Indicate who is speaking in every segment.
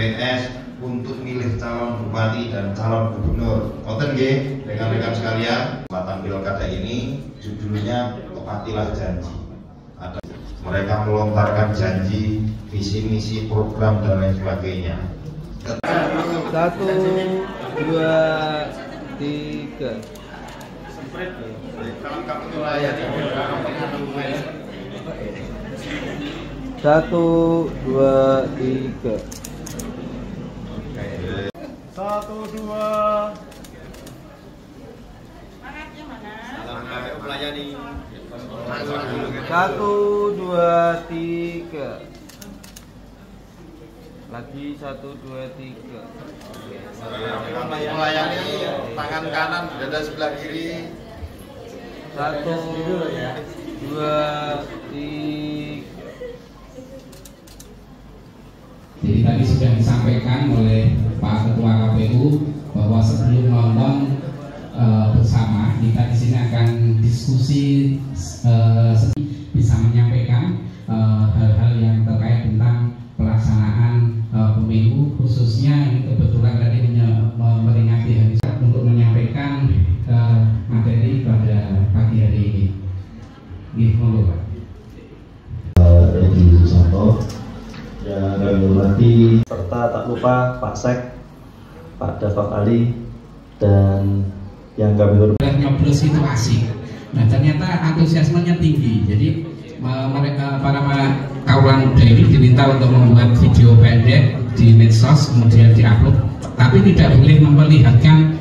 Speaker 1: PNS untuk milih calon bupati dan calon gubernur. Ngoten nggih, rekan-rekan sekalian, kesempatan pilkada ini judulnya Tepatilah Janji. Mereka melontarkan janji, visi misi, program dan lain sebagainya.
Speaker 2: 1, 2, 3. 1, 2, 3.
Speaker 3: 1, 2.
Speaker 4: Semangatnya mana?
Speaker 2: 1, 2, 3. Lagi 1, 2, 3.
Speaker 3: Melayani tangan kanan dada sebelah kiri.
Speaker 2: 1, 2, 3.
Speaker 5: Jadi tadi sudah disampaikan oleh Pak Ketua KPU bahwa sebelum nonton bersama kita di sini akan diskusi bisa menyampaikan hal-hal yang terkait tentang pelaksanaan pemilu, khususnya yang kebetulan tadi memperingati hari Sabtu untuk menyampaikan materi pada pagi hari ini. Mohon Pak.
Speaker 6: Edi Susanto yang kami hormati, serta tak lupa Pak Sek, Pak Dafaf Ali, dan yang kami hormati.
Speaker 5: Nyoblos itu asik. Nah ternyata antusiasmenya tinggi. Jadi mereka para kawan muda ini diminta untuk membuat video pendek di medsos, kemudian diupload, tapi tidak boleh memperlihatkan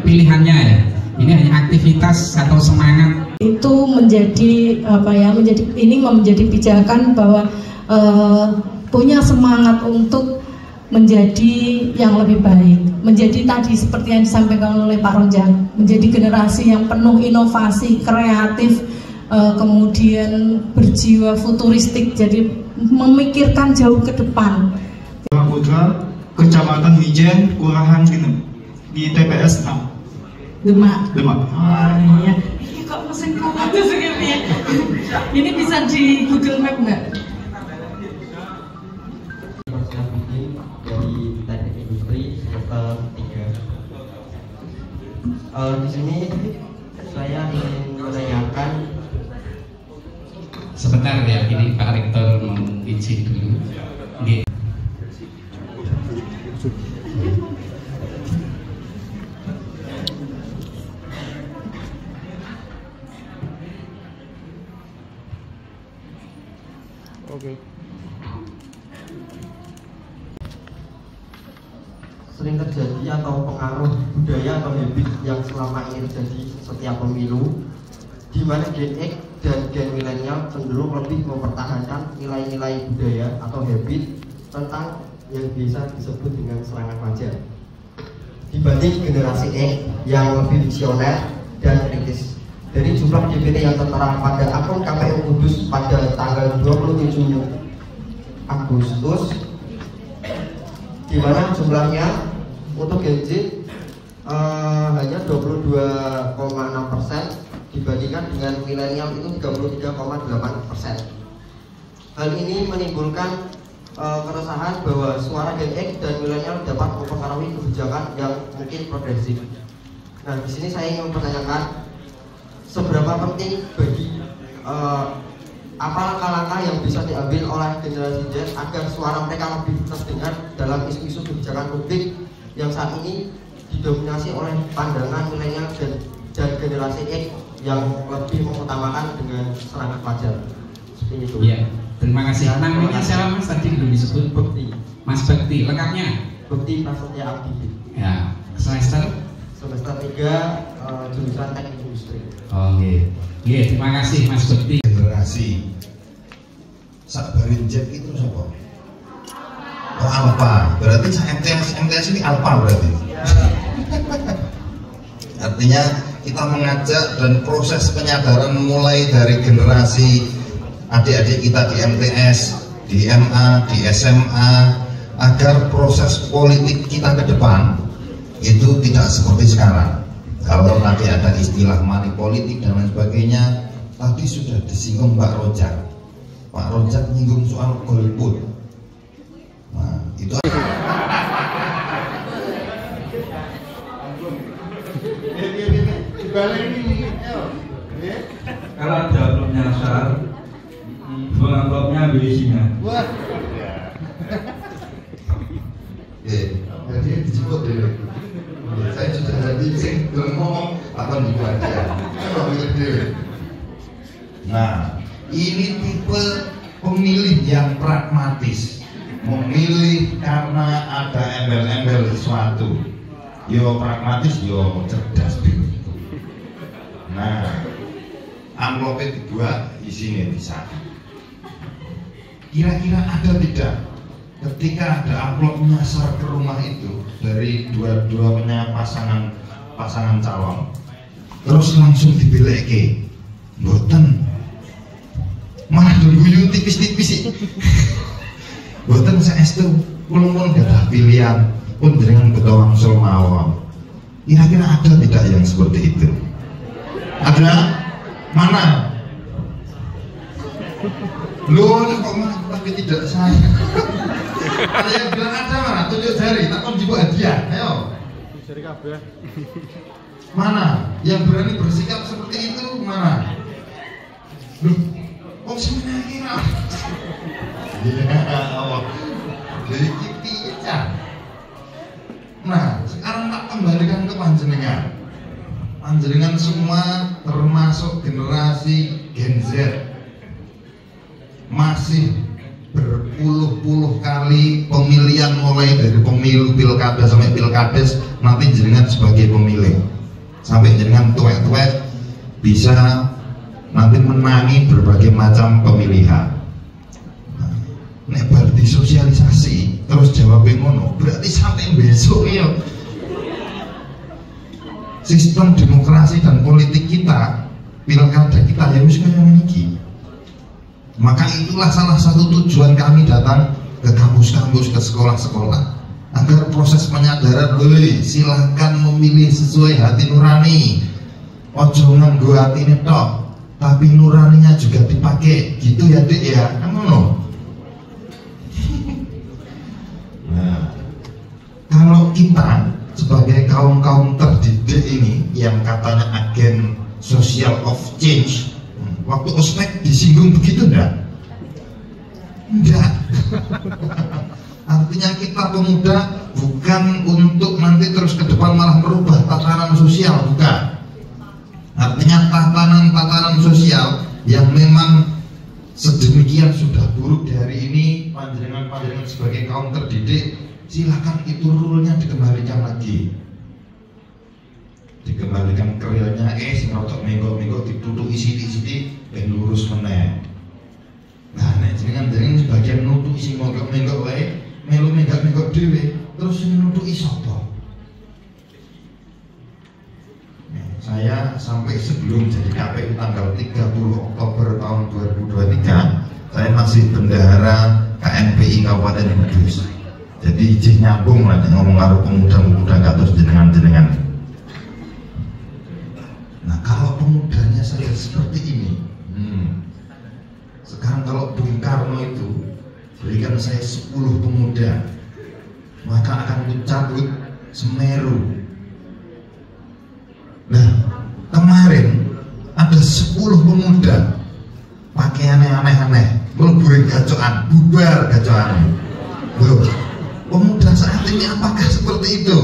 Speaker 5: pilihannya ya. Ini hanya aktivitas atau semangat.
Speaker 7: Itu menjadi menjadi pijakan bahwa punya semangat untuk menjadi yang lebih baik, menjadi tadi seperti yang disampaikan oleh Pak Rojak, menjadi generasi yang penuh inovasi, kreatif, kemudian berjiwa futuristik, jadi memikirkan jauh ke depan.
Speaker 3: Putra, Kecamatan Mijen, Kelurahan Genep, di TPS 6.
Speaker 7: Demak.
Speaker 3: Iya.
Speaker 7: Ini kok mesin komando segini ya? Ini bisa di Google Map nggak?
Speaker 8: Dari teknik industri semester 3. Di sini saya ingin menanyakan.
Speaker 5: Sebentar ya, ini Pak Rektor mau izin dulu.
Speaker 2: Oke.
Speaker 8: Sering terjadi atau pengaruh budaya atau habit yang selama ini terjadi setiap pemilu, di mana Gen X dan Gen milenial cenderung lebih mempertahankan nilai-nilai budaya atau habit tentang yang bisa disebut dengan serangan fajar, dibanding generasi X yang lebih visioner dan kritis. Dari jumlah DPT yang tertera pada akun KPU Kudus pada tanggal 27 Agustus, di mana jumlahnya untuk Gen Z hanya 22,6% dibandingkan dengan milenial itu 33,8%. Hal ini menimbulkan keresahan bahwa suara Gen X dan milenial dapat mempengaruhi kebijakan yang mungkin progresif. Nah, di sini saya ingin mempertanyakan seberapa penting bagi apa langkah-langkah yang bisa diambil oleh generasi Z agar suara mereka lebih terdengar dalam isu-isu kebijakan publik yang saat ini didominasi oleh pandangan milenial dan generasi X yang lebih mengutamakan dengan serangan fajar. Seperti itu.
Speaker 5: Iya, terima kasih. Namanya siapa Mas tadi belum disebut?
Speaker 8: Bekti.
Speaker 5: Mas Bekti, lengkapnya?
Speaker 8: Bekti Prasetya Abdi.
Speaker 5: Ya, semester
Speaker 8: 3 jurusan teknik industri.
Speaker 5: Oke. Iya, terima kasih Mas Bekti.
Speaker 1: Generasi Sakbarin Z itu siapa? Oh, Alpha. Berarti MTS ini Alpha berarti. Artinya kita mengajak dan proses penyadaran mulai dari generasi adik-adik kita di MTS, di MA, di SMA, agar proses politik kita ke depan itu tidak seperti sekarang. Kalau tadi ada istilah money politik dan lain sebagainya, tadi sudah disinggung Pak Rojak. Pak Rojak menyinggung soal golput. Nah, itu
Speaker 9: kalau ada amplop nyasar, buang amplopnya ambil isinya.
Speaker 1: Jadi disebut dulu. Saya sudah hadir sing ngomong akan dibuat dia. Nah, ini tipe pemilih yang pragmatis, memilih karena ada embel-embel sesuatu. Yo pragmatis, yo cerdas begitu. Nah, amplopnya dibuat, isinya bisa. Kira-kira ada tidak ketika ada amplop nyasar ke rumah itu dari dua-duanya pasangan calon, terus langsung dibeleke, mboten, malah diguyu tipis-tipis. Mboten saestu kula pun gadah pilihan pun dengan ketua wangsul mawon. Kira-kira ada tidak yang seperti itu? Ada? Mana? Loh, kok tapi tidak saya. Ada yang bilang ada mana? Tunjuk jari, tak kon jiwa hadiah. Ayo. Jari kabeh. Mana? Yang berani bersikap seperti itu mana? Loh, kok sebenarnya kira? Ya Allah. Jadi kita. Nah, sekarang tak kembalikan ke panjenengan. Panjenengan semua termasuk generasi Gen Z masih berpuluh-puluh kali pemilihan, mulai dari pemilu pilkada sampai pilkades, nanti jenengan sebagai pemilih sampai jenengan tuwek-tuwek bisa nanti menangi berbagai macam pemilihan. Nek bar disosialisasi terus jawabnya ngono, berarti sampai besok ya sistem demokrasi dan politik kita, pilkada kita ya wis kaya niki. Maka itulah salah satu tujuan kami datang ke kampus-kampus, ke sekolah-sekolah, agar proses penyadaran, silahkan memilih sesuai hati nurani, ojo nganggo hatine tok, tapi nuraninya juga dipakai, gitu ya Dik ya, kan ngono. Nah, kalau kita sebagai kaum-kaum terdidik ini yang katanya agen social of change, waktu ospek disinggung begitu enggak? Enggak. Artinya kita pemuda bukan untuk nanti terus ke depan malah merubah tatanan sosial, bukan. Artinya tatanan sosial yang memang sedemikian sudah buruk di hari ini, panjenengan sebagai kaum terdidik, silakan itu rule-nya dikembalikan lagi. Dikembalikan kerilnya, sing rotok minggu-minggu ditutup isi dan lurus meneh. Nah, nek jenengan sebagian nutup isi minggu wae, melu minggu dhewe, terus sing nutupi sapa? Saya sampai sebelum jadi KPU tanggal 30 Oktober tahun 2023, saya masih bendahara KNPI Kabupaten Kudus. Jadi ijih nyambung lah ngomong karo pemuda-pemuda kados jenengan. Nah, kalau pemudanya saja seperti ini, sekarang kalau Bung Karno itu berikan saya 10 pemuda, maka akan dicabut Semeru. Nah, kemarin ada 10 pemuda pakaiannya aneh-aneh, mlebu gacokan, bubar gacokan. Loh, pemuda saat ini apakah seperti itu?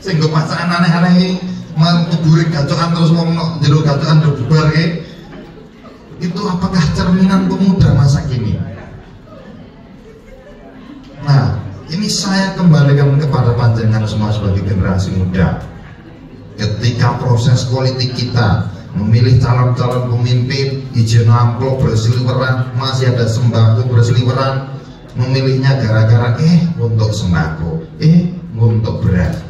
Speaker 1: Sehingga pasangan aneh-aneh ini mau ngeburi gacokan terus ngomong jero gacokan bubar ke? Itu apakah cerminan pemuda masa kini? Nah, ini saya kembalikan kepada panjenengan semua sebagai generasi muda. Ketika proses politik kita memilih calon-calon pemimpin, izin amplop berseliweran, masih ada sembako berseliweran, memilihnya gara-gara untuk sembako, untuk beras.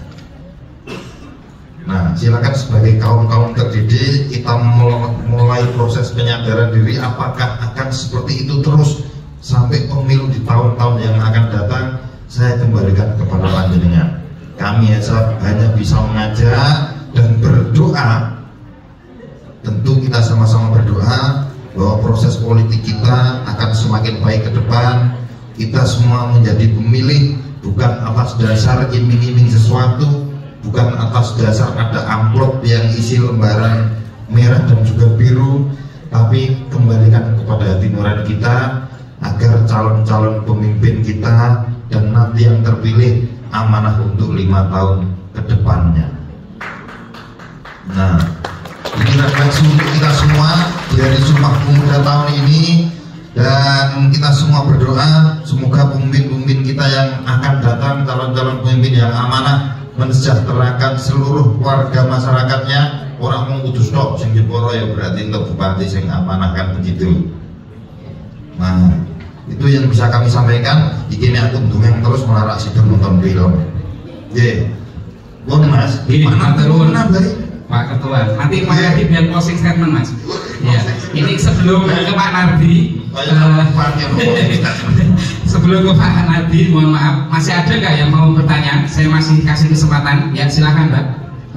Speaker 1: Nah, silakan sebagai kaum-kaum terdidik kita mulai proses penyadaran diri, apakah akan seperti itu terus sampai pemilu di tahun-tahun yang akan datang. Saya kembalikan kepada panjenengan. Kami hanya bisa mengajak dan berdoa. Tentu kita sama-sama berdoa bahwa proses politik kita akan semakin baik ke depan. Kita semua menjadi pemilih bukan atas dasar iming-iming sesuatu, bukan atas dasar ada amplop yang isi lembaran merah dan juga biru, tapi kembalikan kepada hati nurani kita agar calon-calon pemimpin kita dan nanti yang terpilih amanah untuk 5 tahun ke depannya. Nah, ini refleksi untuk kita semua dari Sumpah Pemuda tahun ini, dan kita semua berdoa semoga pemimpin-pemimpin kita yang akan datang, calon-calon pemimpin yang amanah, mensejahterakan seluruh warga masyarakatnya. Orang mau kudus tok sing Jeporo ya berarti untuk bupati sing amanahkan begitu. Nah, itu yang bisa kami sampaikan. Iki aku dongeng terus melarak sidang nonton film. Nggih. Mas,
Speaker 5: mana turun Pak Ketua. Nanti Pak Nardi biar closing statement, Mas. Ya, ini sebelum ke Pak Nardi, sebelum ke Pak Nardi, mohon maaf, masih ada nggak yang mau bertanya? Saya masih kasih kesempatan. Ya, silakan, Mbak.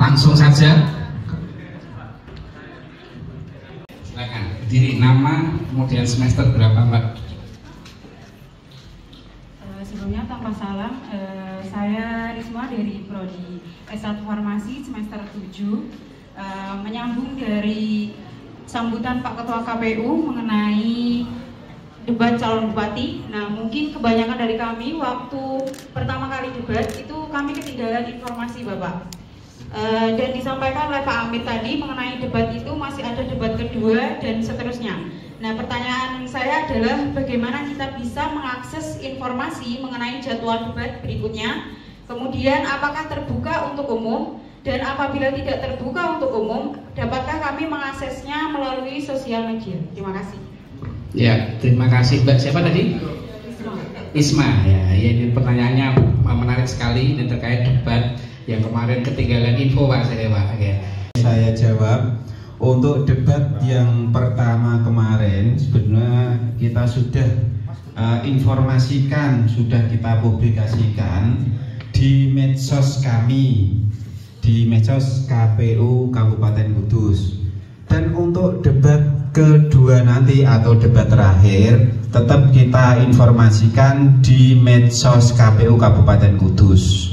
Speaker 5: Langsung saja. Silakan. Berdiri, nama, kemudian semester berapa, Mbak?
Speaker 4: Sebelumnya tanpa salam, saya Risma dari Prodi S1 Farmasi semester 7. Menyambung dari sambutan Pak Ketua KPU mengenai debat calon bupati. Nah, mungkin kebanyakan dari kami waktu pertama kali debat itu kami ketinggalan informasi Bapak. Dan disampaikan oleh Pak Amit tadi mengenai debat itu masih ada debat kedua dan seterusnya. Nah, pertanyaan saya adalah bagaimana kita bisa mengakses informasi mengenai jadwal debat berikutnya. Kemudian apakah terbuka untuk umum, dan apabila tidak terbuka untuk umum, dapatkah kami mengaksesnya melalui sosial media? Terima kasih.
Speaker 5: Ya, terima kasih Mbak. Siapa tadi? Isma. Ya, ini pertanyaannya menarik sekali dan terkait debat yang kemarin ketinggalan info Pak saya Pak. Ya.
Speaker 10: Saya jawab. Untuk debat yang pertama kemarin sebenarnya kita sudah informasikan, sudah kita publikasikan di medsos kami, di medsos KPU Kabupaten Kudus. Dan untuk debat kedua nanti atau debat terakhir tetap kita informasikan di medsos KPU Kabupaten Kudus.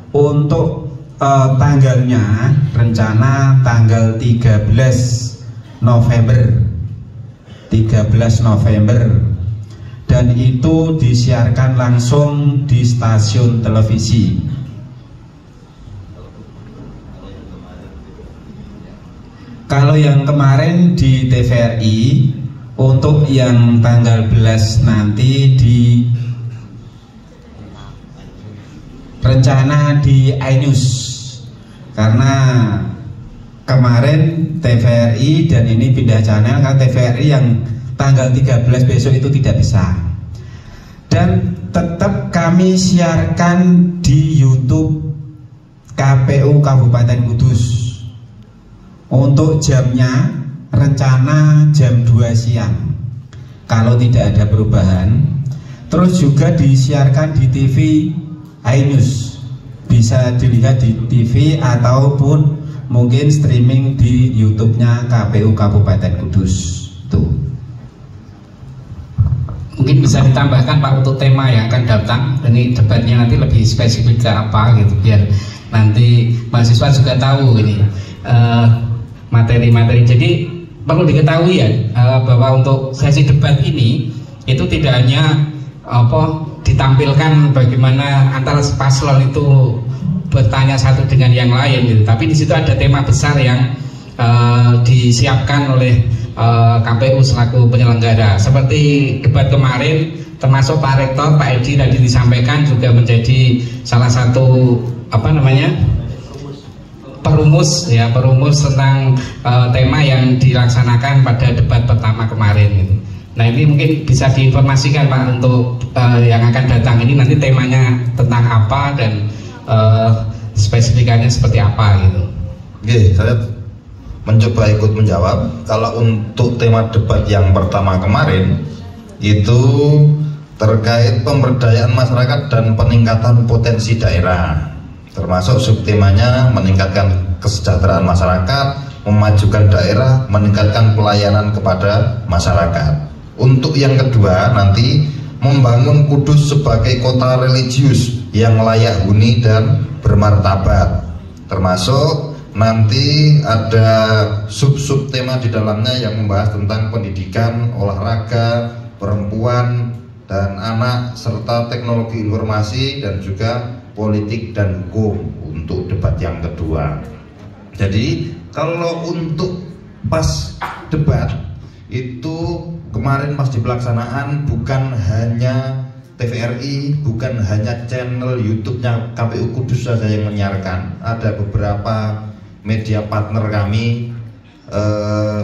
Speaker 10: Untuk tanggalnya rencana tanggal 13 November dan itu disiarkan langsung di stasiun televisi. Kalau yang kemarin di TVRI, untuk yang tanggal 11 nanti di rencana di iNews, karena kemarin TVRI dan ini pindah channel, karena TVRI yang tanggal 13 besok itu tidak bisa. Dan tetap kami siarkan di YouTube KPU Kabupaten Kudus. Untuk jamnya rencana jam 2 siang kalau tidak ada perubahan. Terus juga disiarkan di TV iNews, bisa dilihat di TV ataupun mungkin streaming di YouTube-nya KPU Kabupaten Kudus. Tuh.
Speaker 5: Mungkin bisa ditambahkan Pak untuk tema yang akan datang. Ini debatnya nanti lebih spesifik ke apa gitu, biar nanti mahasiswa juga tahu ini materi-materi. Jadi perlu diketahui ya bahwa untuk sesi debat ini itu tidak hanya ditampilkan bagaimana antara paslon itu bertanya satu dengan yang lain gitu. Tapi di situ ada tema besar yang disiapkan oleh KPU selaku penyelenggara. Seperti debat kemarin, termasuk Pak Rektor, Pak Edi tadi disampaikan juga menjadi salah satu perumus tentang tema yang dilaksanakan pada debat pertama kemarin gitu. Nah, ini mungkin bisa diinformasikan Pak untuk yang akan datang ini nanti temanya tentang apa dan spesifikannya seperti apa gitu.
Speaker 1: Oke, saya mencoba ikut menjawab. Kalau untuk tema debat yang pertama kemarin itu terkait pemberdayaan masyarakat dan peningkatan potensi daerah, termasuk subtemanya meningkatkan kesejahteraan masyarakat, memajukan daerah, meningkatkan pelayanan kepada masyarakat. Untuk yang kedua nanti membangun Kudus sebagai kota religius yang layak huni dan bermartabat, termasuk nanti ada sub-sub tema di dalamnya yang membahas tentang pendidikan, olahraga, perempuan dan anak, serta teknologi informasi dan juga politik dan hukum untuk debat yang kedua. Jadi kalau untuk pas debat itu kemarin pas di pelaksanaan bukan hanya TVRI, bukan hanya channel YouTube-nya KPU Kudus saja yang menyiarkan, ada beberapa media partner kami,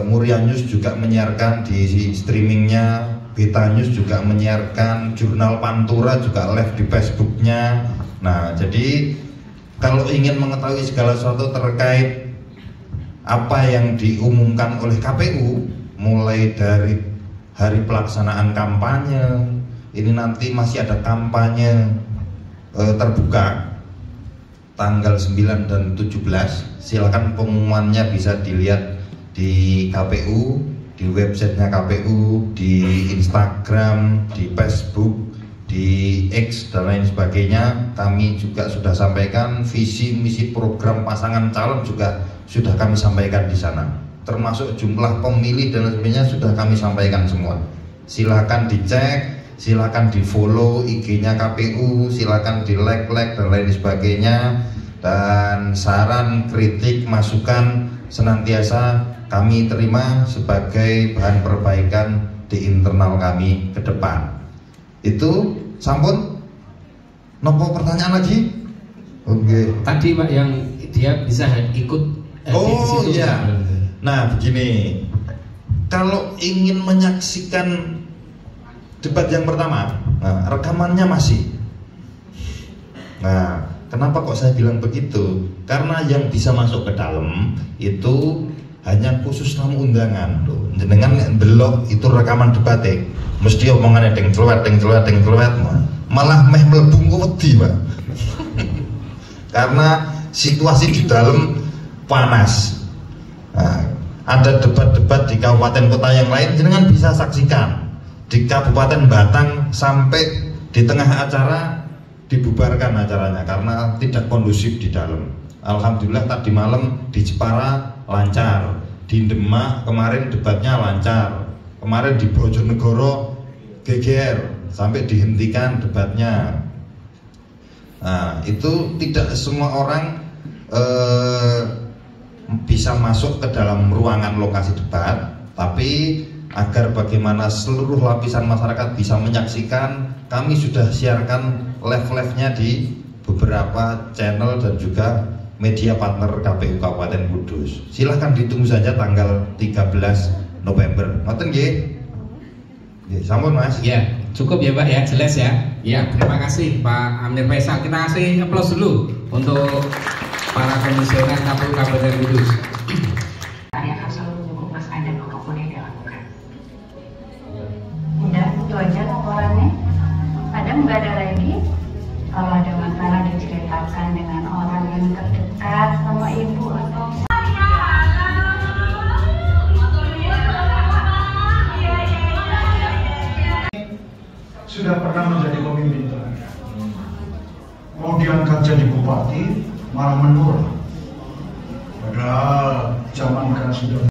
Speaker 1: Muria News juga menyiarkan di streamingnya, Beta News juga menyiarkan, Jurnal Pantura juga live di Facebooknya. Nah, jadi kalau ingin mengetahui segala sesuatu terkait apa yang diumumkan oleh KPU, mulai dari hari pelaksanaan kampanye, ini nanti masih ada kampanye terbuka tanggal 9 dan 17. Silakan pengumumannya bisa dilihat di KPU, di websitenya KPU, di Instagram, di Facebook, di X dan lain sebagainya. Kami juga sudah sampaikan visi misi program pasangan calon juga sudah kami sampaikan di sana, termasuk jumlah pemilih dan sebagainya sudah kami sampaikan semua. Silakan dicek, silakan di follow IG-nya KPU, silakan di like dan lain sebagainya. Dan saran, kritik, masukan senantiasa kami terima sebagai bahan perbaikan di internal kami ke depan. Itu sampun. Nopo pertanyaan lagi? Oke.
Speaker 5: Tadi Pak yang dia bisa ikut di situ.
Speaker 1: Iya. Nah begini, kalau ingin menyaksikan debat yang pertama, nah, rekamannya masih. Nah, kenapa kok saya bilang begitu? Karena yang bisa masuk ke dalam itu hanya khusus tamu undangan loh. Jenengan ndelok itu rekaman debating, mesti omongannya deng celuet, malah meh mlebu wedi, Pak. Karena situasi di dalam panas. Nah, ada debat-debat di kabupaten kota yang lain, jenengan bisa saksikan. Di Kabupaten Batang sampai di tengah acara dibubarkan acaranya karena tidak kondusif di dalam. Alhamdulillah tadi malam di Jepara lancar, di Demak kemarin debatnya lancar, kemarin di Bojonegoro geger sampai dihentikan debatnya. Nah, itu tidak semua orang bisa masuk ke dalam ruangan lokasi debat, tapi agar bagaimana seluruh lapisan masyarakat bisa menyaksikan, kami sudah siarkan live-nya di beberapa channel dan juga media partner KPU Kabupaten Kudus. Silahkan ditunggu saja tanggal 13 November. Ngoten nggih? Nggih, sampun Mas.
Speaker 5: Ya, cukup ya Pak ya, jelas ya. Ya, terima kasih Pak Amir Faisal. Kita kasih aplaus dulu untuk para komisioner KPU Kabupaten Kudus.
Speaker 11: Saya akan selalu mendukung Mas Adam apapun yang dia lakukan. Udah, itu aja laporannya. Adam nggak ada lagi. Kalau ada masalah diceritakan dengan orang yang terdekat sama ibu atau
Speaker 12: sudah pernah menjadi pemimpin teladan. Mau diangkat jadi bupati malah menurun. Padahal zaman kan sudah